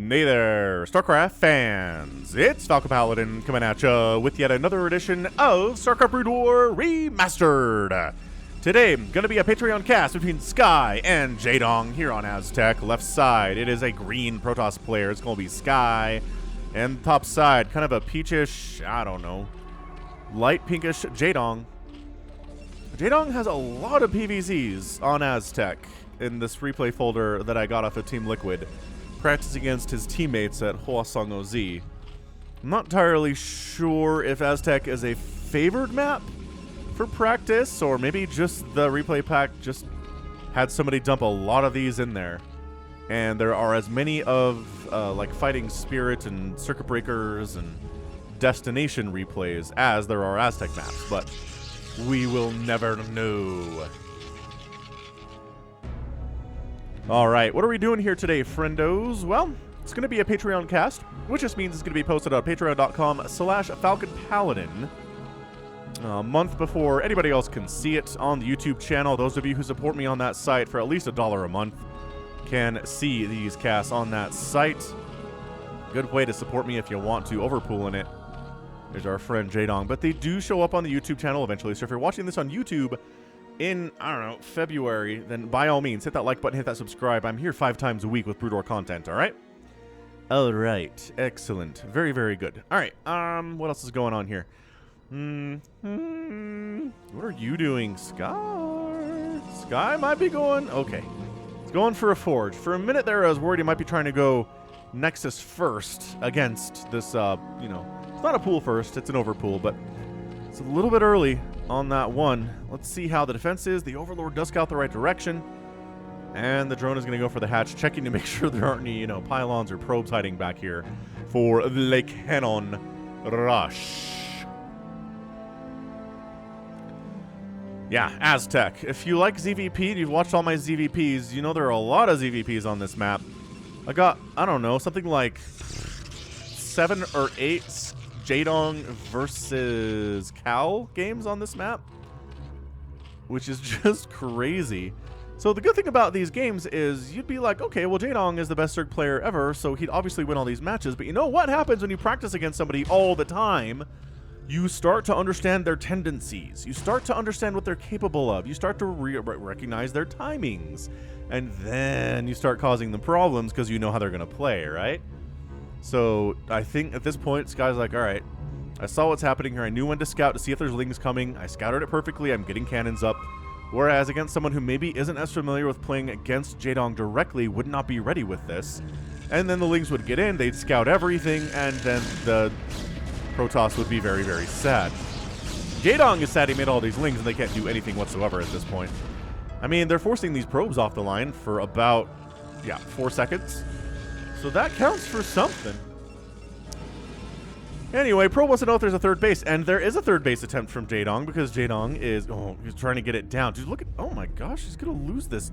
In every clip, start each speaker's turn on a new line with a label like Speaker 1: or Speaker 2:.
Speaker 1: Hey there, StarCraft fans! It's Falcon Paladin coming at ya with yet another edition of StarCraft Brood War Remastered. Today, gonna be a Patreon cast between Sky and Jaedong here on Aztec. Left side, it is a green Protoss player. It's gonna be Sky. And top side, kind of a peachish, I don't know, light pinkish Jaedong. Jaedong has a lot of PVZs on Aztec in this replay folder that I got off of Team Liquid, practicing against his teammates at Hwasong OZ. I'm not entirely sure if Aztec is a favored map for practice, or maybe just the replay pack just had somebody dump a lot of these in there. And there are as many of like Fighting Spirit and Circuit Breakers and Destination replays as there are Aztec maps, but we will never know. Alright, what are we doing here today, friendos? Well, it's going to be a Patreon cast, which just means it's going to be posted on patreon.com/FalconPaladin a month before anybody else can see it on the YouTube channel. Those of you who support me on that site for at least $1 a month can see these casts on that site. Good way to support me if you want to, overpooling it. There's our friend Jaedong, but they do show up on the YouTube channel eventually, so if you're watching this on YouTube in, I don't know, February, then by all means, hit that like button, hit that subscribe. I'm here 5 times a week with Brood War content, alright? Alright, excellent. Very, very good. Alright, what else is going on here? What are you doing, Sky? Sky might be going, okay. It's going for a forge. For a minute there, I was worried he might be trying to go Nexus first against this, you know, it's not a pool first, it's an overpool, but it's a little bit early on that one. Let's see how the defense is. The Overlord does scout the right direction, and the drone is going to go for the hatch, checking to make sure there aren't any, you know, pylons or probes hiding back here for the cannon rush. Yeah, Aztec. If you like ZVP and you've watched all my ZVPs, you know there are a lot of ZVPs on this map. I got, I don't know, something like 7 or 8 Jaedong versus Cal games on this map, which is just crazy. So the good thing about these games is you'd be like, okay, well, Jaedong is the best Zerg player ever, so he'd obviously win all these matches. But you know what happens when you practice against somebody all the time? You start to understand their tendencies. You start to understand what they're capable of. You start to recognize their timings. And then you start causing them problems because you know how they're going to play, right? So I think at this point, Sky's like, all right, I saw what's happening here. I knew when to scout to see if there's lings coming. I scouted it perfectly. I'm getting cannons up. Whereas against someone who maybe isn't as familiar with playing against Jaedong directly would not be ready with this. And then the lings would get in, they'd scout everything, and then the Protoss would be very, very sad. Jaedong is sad he made all these lings and they can't do anything whatsoever at this point. I mean, they're forcing these probes off the line for about, yeah, 4 seconds. So that counts for something. Anyway, Pro wants to know if there's a third base, and there is a third base attempt from Jaedong because Jaedong is, oh, he's trying to get it down. Dude, look at, oh my gosh, he's going to lose this.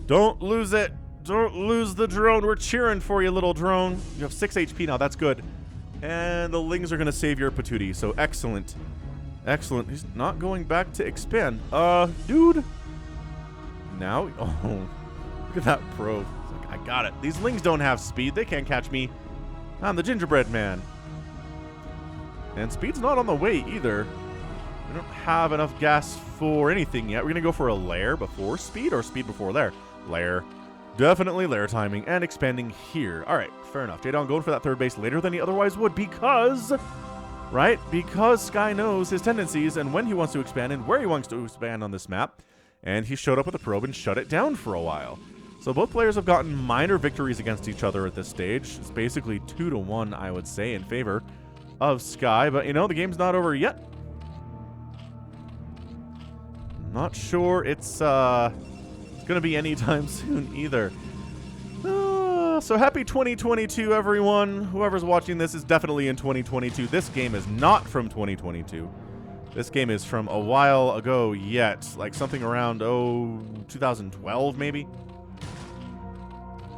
Speaker 1: Don't lose it. Don't lose the drone. We're cheering for you, little drone. You have 6 HP now. That's good. And the lings are going to save your patootie, so excellent. Excellent. He's not going back to expand. Dude. Now, oh, look at that probe. I got it. These lings don't have speed. They can't catch me. I'm the gingerbread man. And speed's not on the way either. We don't have enough gas for anything yet. We're going to go for a lair before speed or speed before lair? Lair. Definitely lair timing and expanding here. All right, fair enough. Jaedong going for that third base later than he otherwise would because, right? Because Sky knows his tendencies and when he wants to expand and where he wants to expand on this map. And he showed up with a probe and shut it down for a while. So both players have gotten minor victories against each other at this stage. It's basically 2-1, I would say, in favor of Sky. But, you know, the game's not over yet. Not sure it's going to be anytime soon either. So happy 2022, everyone. Whoever's watching this is definitely in 2022. This game is not from 2022. This game is from a while ago yet. Like something around, 2012 maybe?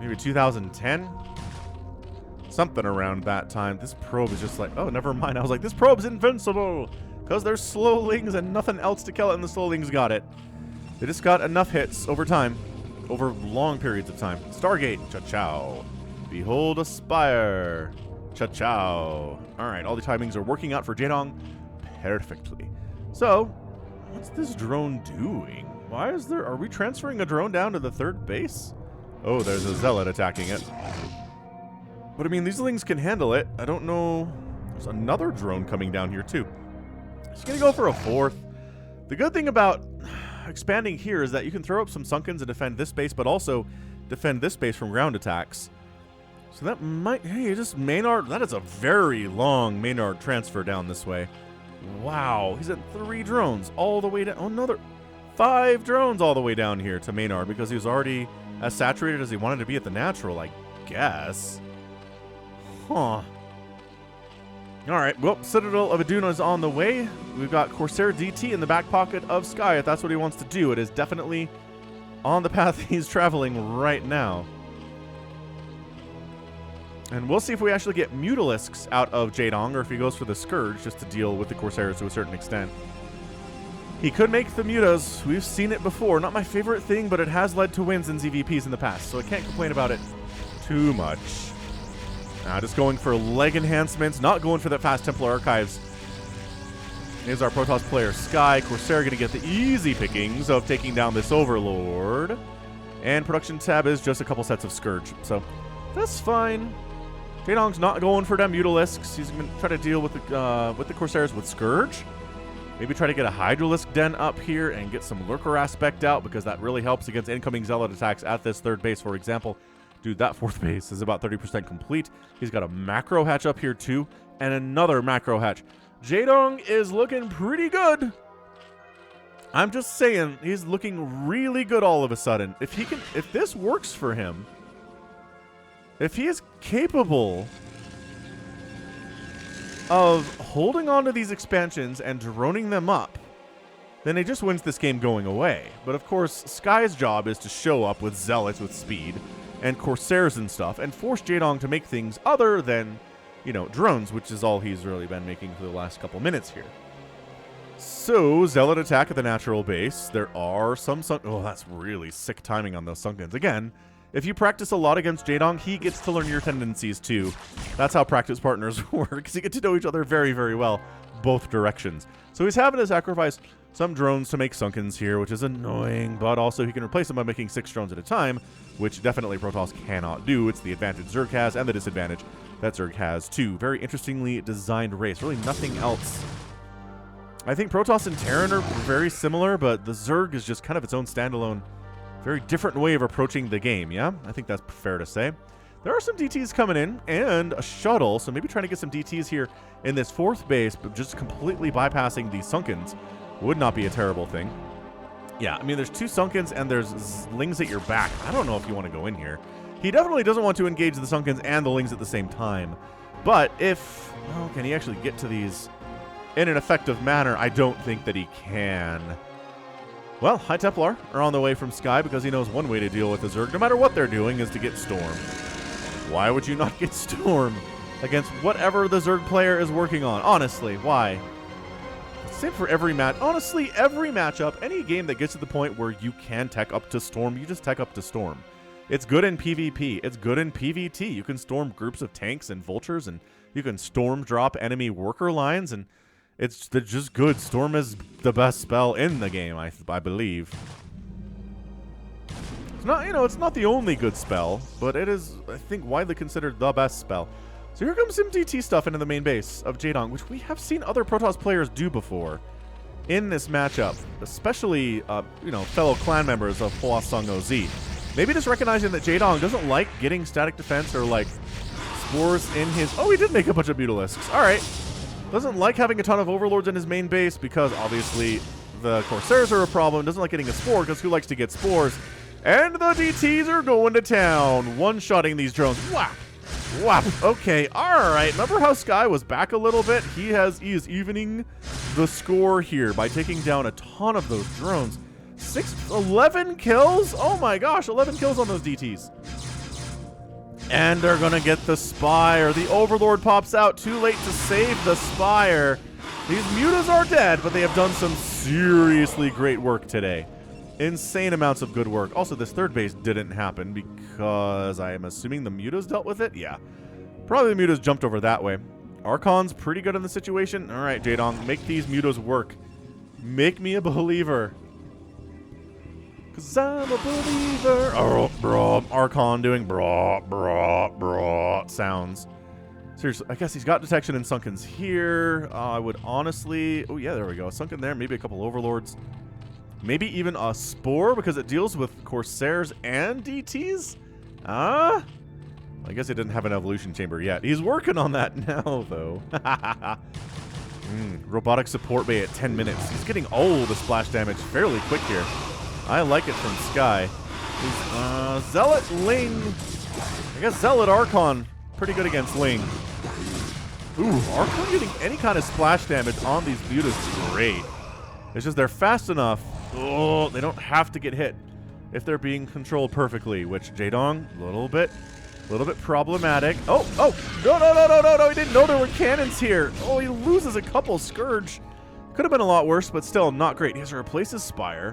Speaker 1: Maybe 2010? Something around that time. This probe is just like, oh, never mind. I was like, this probe's invincible! Because there's slow lings and nothing else to kill it, and the slow lings got it. They just got enough hits over time. Over long periods of time. Stargate, cha-chow. Behold a spire. Cha-chow. Alright, all the timings are working out for Jaedong perfectly. So, what's this drone doing? Why is there... Are we transferring a drone down to the third base? Oh, there's a zealot attacking it. But I mean, these things can handle it. I don't know... There's another drone coming down here too. Just gonna go for a fourth. The good thing about expanding here is that you can throw up some Sunkens and defend this base, but also defend this base from ground attacks. So that might... Hey, just Maynard... That is a very long Maynard transfer down this way. Wow, he's at 3 drones all the way down. Oh, another 5 drones all the way down here to Maynard because he was already as saturated as he wanted to be at the natural, I guess. Huh. Alright, well, Citadel of Aduna is on the way. We've got Corsair DT in the back pocket of Sky if that's what he wants to do. It is definitely on the path he's traveling right now. And we'll see if we actually get Mutalisks out of Jaedong or if he goes for the Scourge just to deal with the Corsairs to a certain extent. He could make the Mutas. We've seen it before. Not my favorite thing, but it has led to wins in ZVPs in the past, so I can't complain about it too much. Just going for leg enhancements, not going for that fast Templar Archives. Here's our Protoss player, Sky. Corsair going to get the easy pickings of taking down this Overlord. And production tab is just a couple sets of Scourge, so that's fine. Jaedong's not going for them Mutalisks. He's going to try to deal with the Corsairs with Scourge. Maybe try to get a Hydralisk Den up here and get some Lurker aspect out because that really helps against incoming Zealot attacks at this third base, for example. Dude, that fourth base is about 30% complete. He's got a macro hatch up here too, and another macro hatch. Jaedong is looking pretty good. I'm just saying, he's looking really good all of a sudden. If this works for him, if he is capable of holding on to these expansions and droning them up, then he just wins this game going away. But of course, Sky's job is to show up with Zealots with speed and Corsairs and stuff, and force Jaedong to make things other than, you know, drones, which is all he's really been making for the last couple minutes here. So, Zealot attack at the natural base. There are some oh, that's really sick timing on those Sunkens. Again, if you practice a lot against Jaedong, he gets to learn your tendencies too. That's how practice partners work, because you get to know each other very, very well, both directions. So he's having to sacrifice some drones to make Sunkens here, which is annoying, but also he can replace them by making 6 drones at a time, which definitely Protoss cannot do. It's the advantage Zerg has and the disadvantage that Zerg has too. Very interestingly designed race. Really nothing else. I think Protoss and Terran are very similar, but the Zerg is just kind of its own standalone, very different way of approaching the game, yeah? I think that's fair to say. There are some DTs coming in and a shuttle, so maybe trying to get some DTs here in this fourth base, but just completely bypassing the Sunkens would not be a terrible thing. Yeah, I mean, there's 2 Sunkens and there's Lings at your back. I don't know if you want to go in here. He definitely doesn't want to engage the Sunkens and the Lings at the same time. But if... Well, can he actually get to these in an effective manner? I don't think that he can. Well, High Templar are on the way from Sky because he knows one way to deal with the Zerg, no matter what they're doing, is to get Storm. Why would you not get Storm against whatever the Zerg player is working on? Honestly, why? Same for every match. Honestly, every matchup, any game that gets to the point where you can tech up to Storm, you just tech up to Storm. It's good in PvP. It's good in PvT. You can storm groups of tanks and vultures, and you can storm drop enemy worker lines, and it's just good. Storm is the best spell in the game, I believe. It's not, you know, it's not the only good spell, but it is, I think, widely considered the best spell. So here comes some DT stuff into the main base of Jaedong, which we have seen other Protoss players do before in this matchup, especially, you know, fellow clan members of Hwasong OZ. Maybe just recognizing that Jaedong doesn't like getting static defense or, like, spores in his... Oh, he did make a bunch of Mutalisks. All right. Doesn't like having a ton of Overlords in his main base because, obviously, the Corsairs are a problem. Doesn't like getting a spore because who likes to get spores? And the DTs are going to town. One-shotting these drones. Whap! Wow. Okay. All right. Remember how Sky was back a little bit? He is evening the score here by taking down a ton of those drones. 11 kills? Oh my gosh, 11 kills on those DTs. And they're going to get the Spire. The Overlord pops out too late to save the Spire. These Mutas are dead, but they have done some seriously great work today. Insane amounts of good work. Also, this third base didn't happen because I am assuming the mutas dealt with it. Yeah. Probably the mutas jumped over that way. Archon's pretty good in the situation. All right, Jaedong, make these mutas work. Make me a believer. Because I'm a believer. Oh, bro. Archon doing bro sounds. Seriously, I guess he's got detection in Sunkens here. I would honestly... Oh, yeah, there we go. Sunken there. Maybe a couple Overlords. Maybe even a Spore because it deals with Corsairs and DTs? I guess he didn't have an evolution chamber yet. He's working on that now, though. Robotic support bay at 10 minutes. He's getting all the splash damage fairly quick here. I like it from Sky. He's, Zealot Ling. I guess Zealot Archon. Pretty good against Ling. Ooh, Archon getting any kind of splash damage on these mutas is great. It's just they're fast enough. Oh, they don't have to get hit if they're being controlled perfectly, which Jaedong, a little bit problematic. Oh, no, he didn't know there were cannons here. Oh, he loses a couple. Scourge. Could have been a lot worse, but still not great. He has to replace his Spire,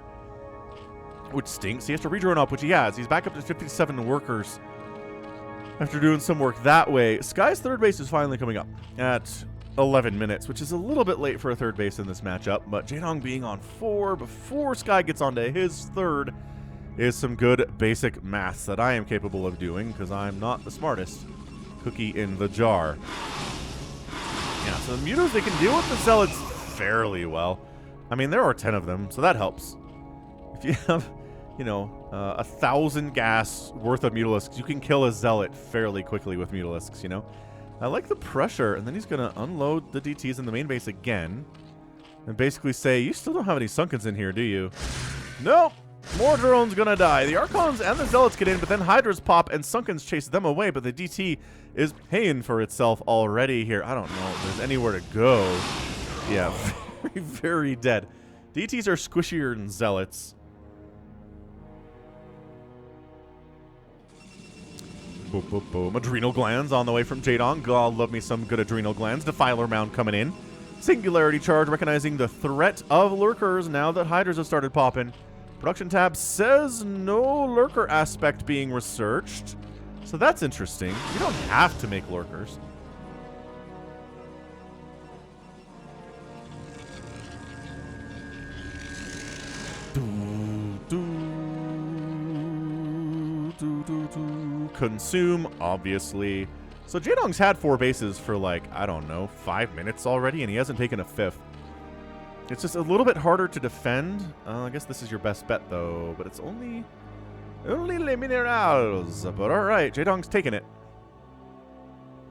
Speaker 1: which stinks. He has to redrone up, which he has. He's back up to 57 workers after doing some work that way. Sky's third base is finally coming up at 11 minutes, which is a little bit late for a third base in this matchup, but Jaedong being on 4 before Sky gets onto his third is some good basic maths that I am capable of doing because I'm not the smartest cookie in the jar. Yeah, so the mutas, they can deal with the Zealots fairly well. I mean, there are 10 of them, so that helps. If you have, 1,000 gas worth of Mutalisks, you can kill a Zealot fairly quickly with Mutalisks, you know? I like the pressure, and then he's going to unload the DTs in the main base again and basically say, you still don't have any Sunkens in here, do you? No! More drones going to die. The Archons and the Zealots get in, but then Hydras pop and Sunkens chase them away, but the DT is paying for itself already here. I don't know if there's anywhere to go. Yeah, very, very dead. DTs are squishier than Zealots. Boom, boom, boom. Adrenal glands on the way from Jaedong. God, love me some good adrenal glands. Defiler Mound coming in. Singularity charge, recognizing the threat of lurkers now that Hydras have started popping. Production tab says no lurker aspect being researched. So that's interesting. You don't have to make lurkers. Consume, obviously. So Jaedong's had 4 bases for like, I don't know, 5 minutes already, and he hasn't taken a 5th. It's just a little bit harder to defend. I guess this is your best bet, though. But it's only les minerals. But all right, Jaedong's taking it.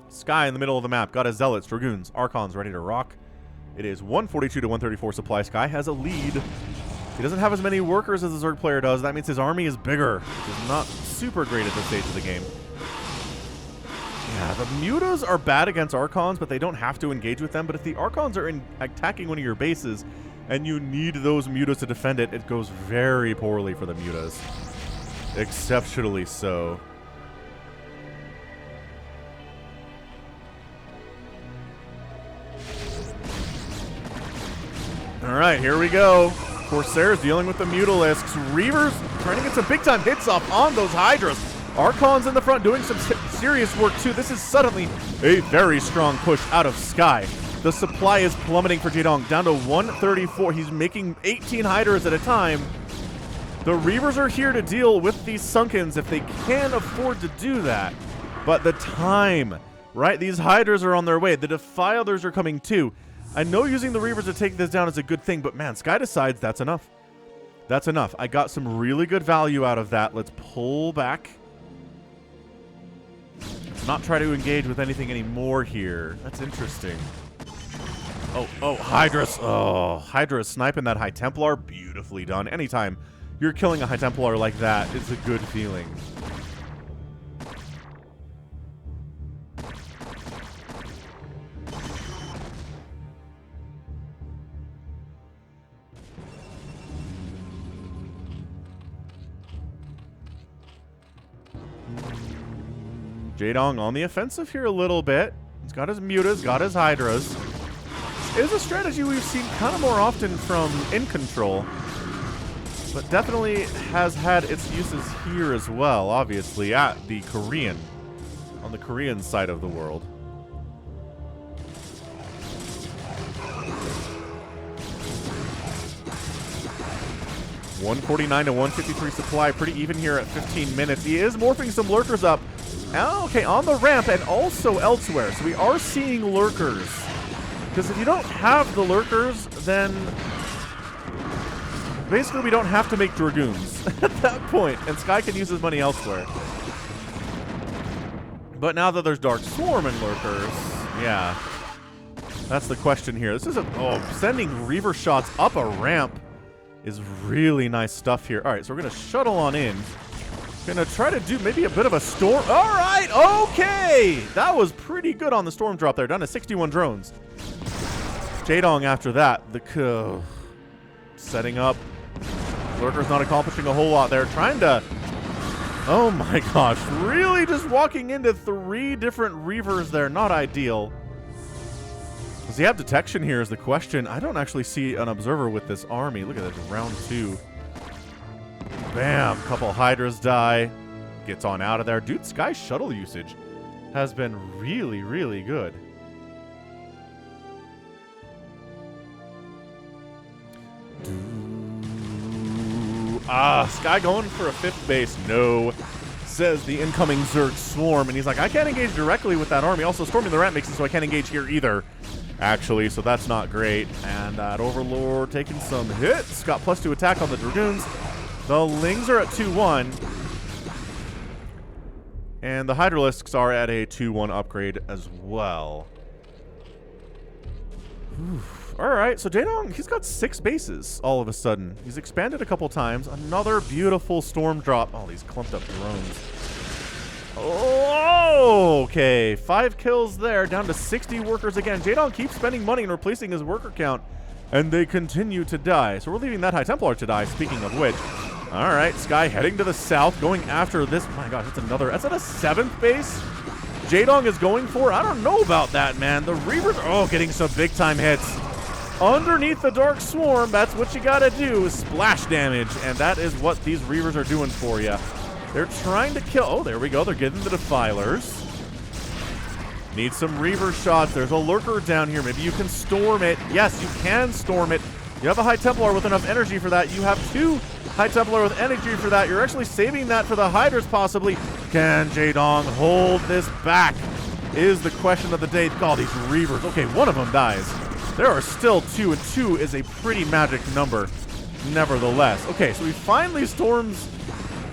Speaker 1: Sky in the middle of the map. Got his Zealots, Dragoons, Archons ready to rock. It is 142 to 134 supply. Sky has a lead. He doesn't have as many workers as the Zerg player does. That means his army is bigger, which is not super great at this stage of the game. Yeah, the mutas are bad against Archons, but they don't have to engage with them. But if the Archons are attacking one of your bases and you need those mutas to defend it, it goes very poorly for the mutas. Exceptionally so. All right, here we go. Corsairs dealing with the Mutalisks. Reavers trying to get some big-time hits off on those Hydras. Archons in the front doing some serious work, too. This is suddenly a very strong push out of Sky. The supply is plummeting for Jaedong, down to 134. He's making 18 Hydras at a time. The Reavers are here to deal with these Sunkens if they can afford to do that. But the time, right? These Hydras are on their way. The Defilers are coming, too. I know using the Reavers to take this down is a good thing, but man, Sky decides that's enough. That's enough. I got some really good value out of that. Let's pull back. Let's not try to engage with anything anymore here. That's interesting. Oh, Hydras. Oh, Hydra sniping that High Templar. Beautifully done. Anytime you're killing a High Templar like that, it's a good feeling. Jaedong on the offensive here a little bit. He's got his mutas, got his Hydras. It is a strategy we've seen kind of more often from In Control. but definitely has had its uses here as well, obviously, on the Korean side of the world. $149 to $153 supply, pretty even here at 15 minutes. He is morphing some lurkers up. Okay, on the ramp and also elsewhere. So we are seeing lurkers. Because if you don't have the lurkers, then basically we don't have to make Dragoons at that point, and Sky can use his money elsewhere. But now that there's Dark Swarm and lurkers, yeah, that's the question here. This is sending Reaver shots up a ramp is really nice stuff here. All right, so we're gonna shuttle on in. Gonna try to do maybe a bit of a storm. All right, okay, that was pretty good on the storm drop there. Down to 61 drones. Jaedong after that, setting up. Lurker's not accomplishing a whole lot there. Trying to, oh my gosh, really just walking into 3 different Reavers there. Not ideal. Does he have detection here is the question. I don't actually see an observer with this army. Look at this, round 2. Bam, couple Hydras die. Gets on out of there. Dude, Sky shuttle usage has been really, really good. Sky going for a 5th base. No, says the incoming Zerg Swarm. And he's like, I can't engage directly with that army. Also, storming the ramp makes it so I can't engage here either, actually. So that's not great. And that Overlord taking some hits. Got +2 attack on the Dragoons. The Lings are at 2-1. And the Hydralisks are at a 2-1 upgrade as well. All right, so Jaedong, he's got 6 bases all of a sudden. He's expanded a couple times. Another beautiful storm drop. Oh, these clumped up drones. Oh, okay. 5 kills there, down to 60 workers again. Jaedong keeps spending money and replacing his worker count, and they continue to die. So we're leaving that High Templar to die, speaking of which. All right, Sky heading to the south, going after this. My gosh, that's at a 7th base Jaedong is going for. I don't know about that, man. The Reavers, getting some big-time hits. Underneath the Dark Swarm, that's what you gotta do, is splash damage, and that is what these Reavers are doing for you. They're trying to kill. Oh, there we go. They're getting the Defilers. Need some Reaver shots. There's a Lurker down here. Maybe you can storm it. Yes, you can storm it. You have a High Templar with enough energy for that. You have 2 High Templar with energy for that. You're actually saving that for the Hydras, possibly. Can Jaedong hold this back? Is the question of the day. Oh, these Reavers. Okay, one of them dies. There are still 2, and 2 is a pretty magic number, nevertheless. Okay, so he finally storms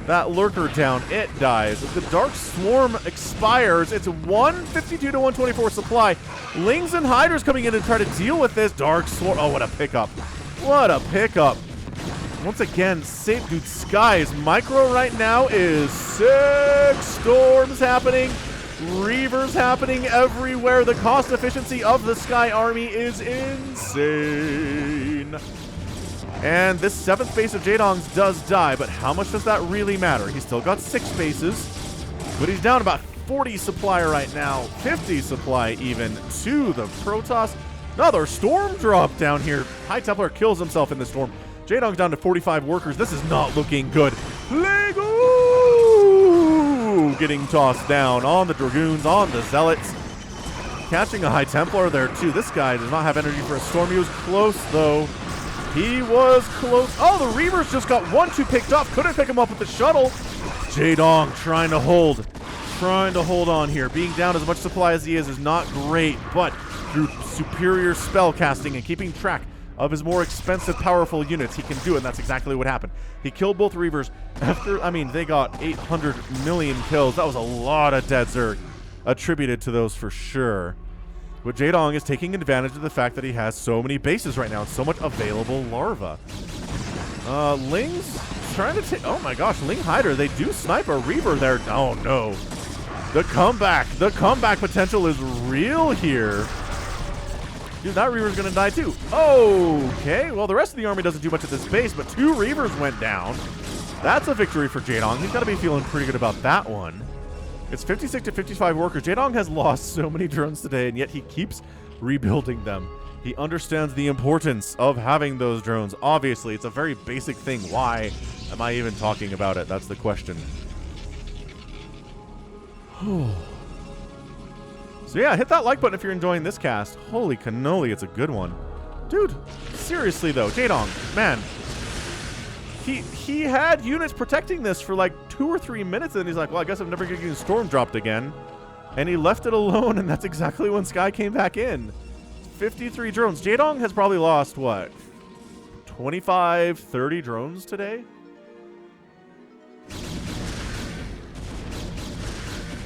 Speaker 1: that Lurker down. It dies. The Dark Swarm expires. It's 152 to 124 supply. Lings and Hydras coming in to try to deal with this Dark Swarm. Oh, what a pickup. What a pickup. Once again, safe, dude. Sky's micro right now is 6 storms happening. Reavers happening everywhere. The cost efficiency of the Sky Army is insane. And this 7th base of Jaedong's does die, but how much does that really matter? He's still got 6 bases, but he's down about 40 supply right now, 50 supply even to the Protoss. Another storm drop down here. High Templar kills himself in the storm. Jaedong's down to 45 workers. This is not looking good. Lego getting tossed down on the Dragoons, on the Zealots. Catching a High Templar there too. This guy does not have energy for a storm. He was close though. He was close. Oh, the Reavers just got 1-2 picked up. Couldn't pick him up with the shuttle. Jaedong trying to hold on here. Being down as much supply as he is not great, but through superior spell casting and keeping track of his more expensive, powerful units, he can do it, and that's exactly what happened. He killed both Reavers after, they got 800 million kills. That was a lot of dead Zerg attributed to those for sure. But Jaedong is taking advantage of the fact that he has so many bases right now and so much available larva. Ling's trying to take, oh my gosh, Ling Hydra, they do snipe a Reaver there. Oh no. The comeback potential is real here. Dude, that Reaver's gonna die too. Okay, well the rest of the army doesn't do much at this base, but 2 Reavers went down. That's a victory for Jaedong. He's gotta be feeling pretty good about that one. It's 56 to 55 workers. Jaedong has lost so many drones today, and yet he keeps rebuilding them. He understands the importance of having those drones. Obviously, it's a very basic thing. Why am I even talking about it? That's the question. So yeah, hit that like button if you're enjoying this cast. Holy cannoli, it's a good one. Dude, seriously though, Jaedong, man. He had units protecting this for like 2 or 3 minutes, and he's like, well, I guess I'm never getting storm dropped again. And he left it alone, and that's exactly when Sky came back in. 53 drones. Jaedong has probably lost, what, 25, 30 drones today?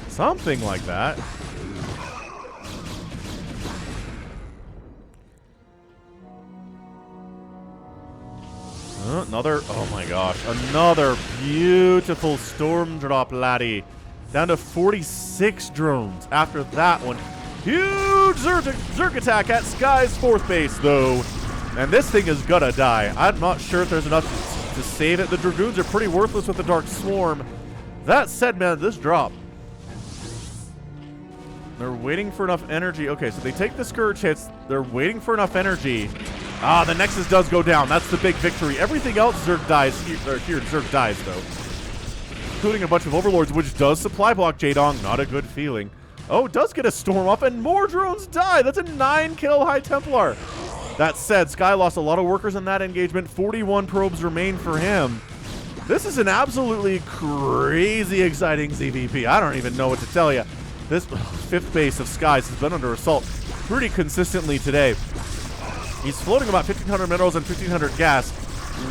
Speaker 1: Something like that. Another, oh my gosh, another beautiful storm drop, laddie. Down to 46 drones after that one. Huge Zerg attack at Sky's 4th base, though. And this thing is gonna die. I'm not sure if there's enough to save it. The Dragoons are pretty worthless with the Dark Swarm. That said, man, this drop. They're waiting for enough energy. Okay, so they take the Scourge hits. They're waiting for enough energy. Ah, the Nexus does go down. That's the big victory. Everything else Zerg dies here. Zerg dies, though. Including a bunch of Overlords, which does supply block Jaedong. Not a good feeling. Oh, it does get a storm up, and more drones die. That's a 9-kill High Templar. That said, Sky lost a lot of workers in that engagement. 41 probes remain for him. This is an absolutely crazy exciting ZVP. I don't even know what to tell you. This 5th base of Sky's has been under assault pretty consistently today. He's floating about 1,500 minerals and 1,500 gas,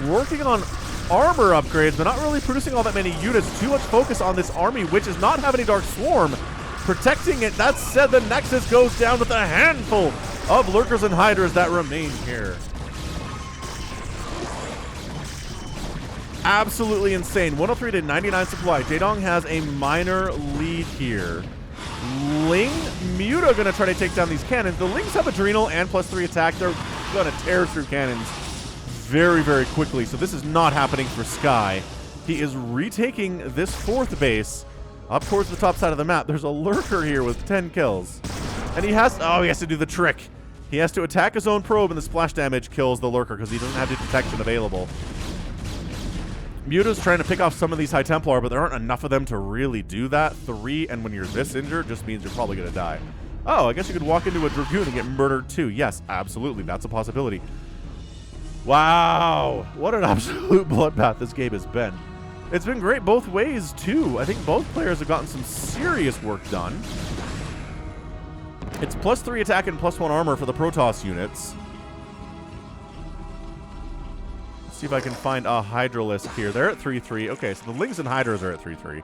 Speaker 1: working on armor upgrades, but not really producing all that many units. Too much focus on this army, which does not have any Dark Swarm protecting it. That said, the Nexus goes down with a handful of Lurkers and Hydras that remain here. Absolutely insane. 103 to 99 supply. Jaedong has a minor lead here. Ling, Muta gonna try to take down these cannons. The Lings have Adrenal and +3 attack. They're gonna tear through cannons very, very quickly. So this is not happening for Sky. He is retaking this 4th base up towards the top side of the map. There's a Lurker here with 10 kills. And he has to do the trick. He has to attack his own probe, and the splash damage kills the Lurker because he doesn't have the detection available. Muta's trying to pick off some of these High Templar, but there aren't enough of them to really do that. 3, and when you're this injured, just means you're probably going to die. Oh, I guess you could walk into a Dragoon and get murdered too. Yes, absolutely. That's a possibility. Wow. What an absolute bloodbath this game has been. It's been great both ways, too. I think both players have gotten some serious work done. It's +3 attack and +1 armor for the Protoss units. See if I can find a Hydralisk here. They're at 3-3. Okay, so the Lings and Hydras are at 3-3,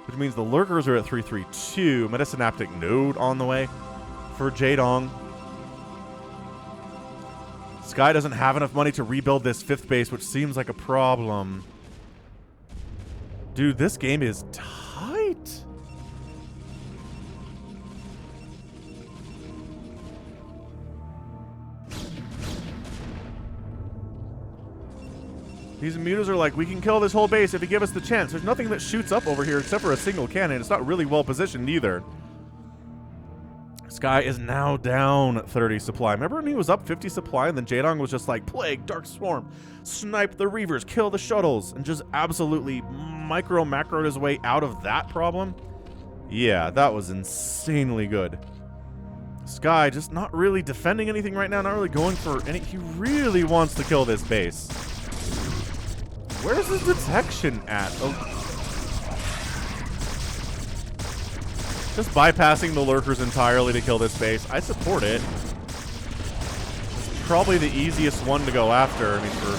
Speaker 1: which means the Lurkers are at 3-3 too. Metasynaptic Node on the way for Jaedong. Sky doesn't have enough money to rebuild this 5th base, which seems like a problem. Dude, this game is tight. These mutas are like, we can kill this whole base if you give us the chance. There's nothing that shoots up over here except for a single cannon. It's not really well positioned either. Sky is now down 30 supply. Remember when he was up 50 supply and then Jaedong was just like, Plague, Dark Swarm, snipe the Reavers, kill the shuttles, and just absolutely macroed his way out of that problem? Yeah, that was insanely good. Sky just not really defending anything right now, not really going for any. He really wants to kill this base. Where's his detection at? Oh. Just bypassing the Lurkers entirely to kill this base. I support it. It's probably the easiest one to go after, I mean, for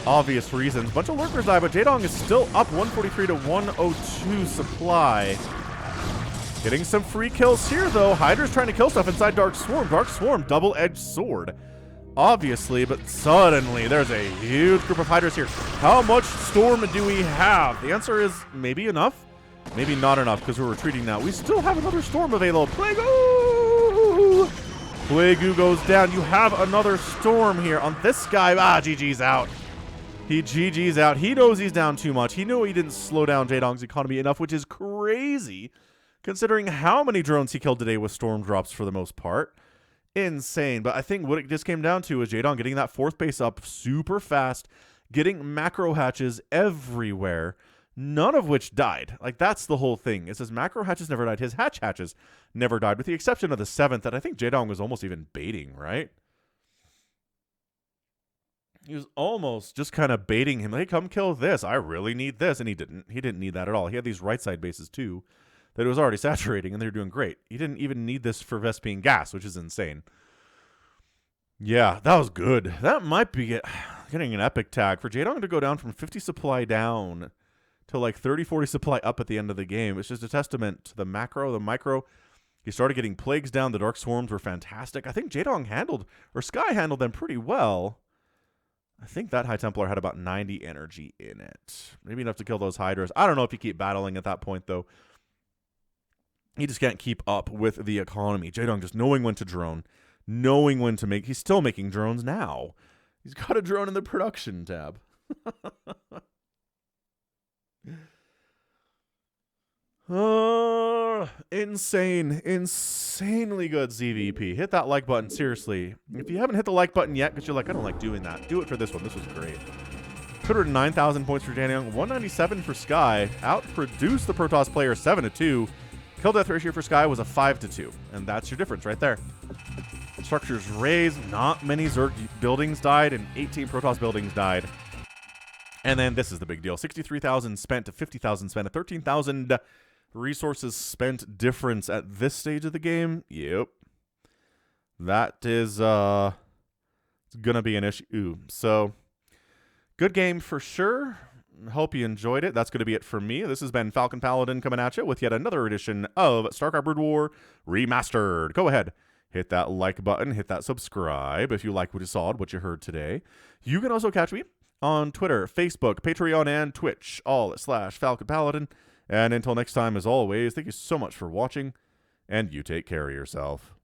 Speaker 1: obvious reasons. Bunch of Lurkers die, but Jaedong is still up 143 to 102 supply. Getting some free kills here, though. Hydra's trying to kill stuff inside Dark Swarm. Dark Swarm, double-edged sword. Obviously, but suddenly there's a huge group of Hydras here. How much storm do we have? The answer is maybe enough, maybe not enough, because we're retreating now. We still have another storm available. Plague-oo! Plague-oo goes down. You have another storm here on this guy. Ah, GG's out. He GG's out. He knows he's down too much. He knew he didn't slow down Jaedong's economy enough, which is crazy, considering how many drones he killed today with storm drops for the most part. insane. But I think what it just came down to is Jaedong getting that 4th base up super fast, getting macro hatches everywhere, none of which died. Like, that's the whole thing. It says macro hatches never died. His hatches never died, with the exception of the 7th that I think Jaedong was almost even baiting, right? He was almost just kind of baiting him. Hey, come kill this. I really need this. And he didn't. He didn't need that at all. He had these right side bases too that it was already saturating, and they were doing great. He didn't even need this for Vespine gas, which is insane. Yeah, that was good. That might be getting an epic tag for Jaedong to go down from 50 supply down to like 30, 40 supply up at the end of the game. It's just a testament to the macro, the micro. He started getting plagues down. The Dark Swarms were fantastic. I think Jaedong handled, or Sky handled them pretty well. I think that High Templar had about 90 energy in it. Maybe enough to kill those Hydras. I don't know if you keep battling at that point, though. He just can't keep up with the economy. Jaedong just knowing when to drone, knowing when to make. He's still making drones now. He's got a drone in the production tab. Insanely good ZVP. Hit that like button, seriously. If you haven't hit the like button yet, because you're like, I don't like doing that, do it for this one. This was great. 209,000 points for Jaedong, 197 for Sky. Outproduced the Protoss player 7-2. Kill death ratio for Sky was a 5-2, and that's your difference right there. Structures raised, not many Zerg buildings died, and 18 Protoss buildings died. And then this is the big deal. 63,000 spent to 50,000 spent, a 13,000 resources spent difference at this stage of the game. Yep. That is it's gonna be an issue. So good game for sure. Hope you enjoyed it. That's going to be it for me. This has been Falcon Paladin coming at you with yet another edition of StarCraft Brood War Remastered. Go ahead, hit that like button, hit that subscribe if you like what you saw, what you heard today. You can also catch me on Twitter, Facebook, Patreon, and Twitch, all at /Falcon Paladin. And until next time, as always, thank you so much for watching, and you take care of yourself.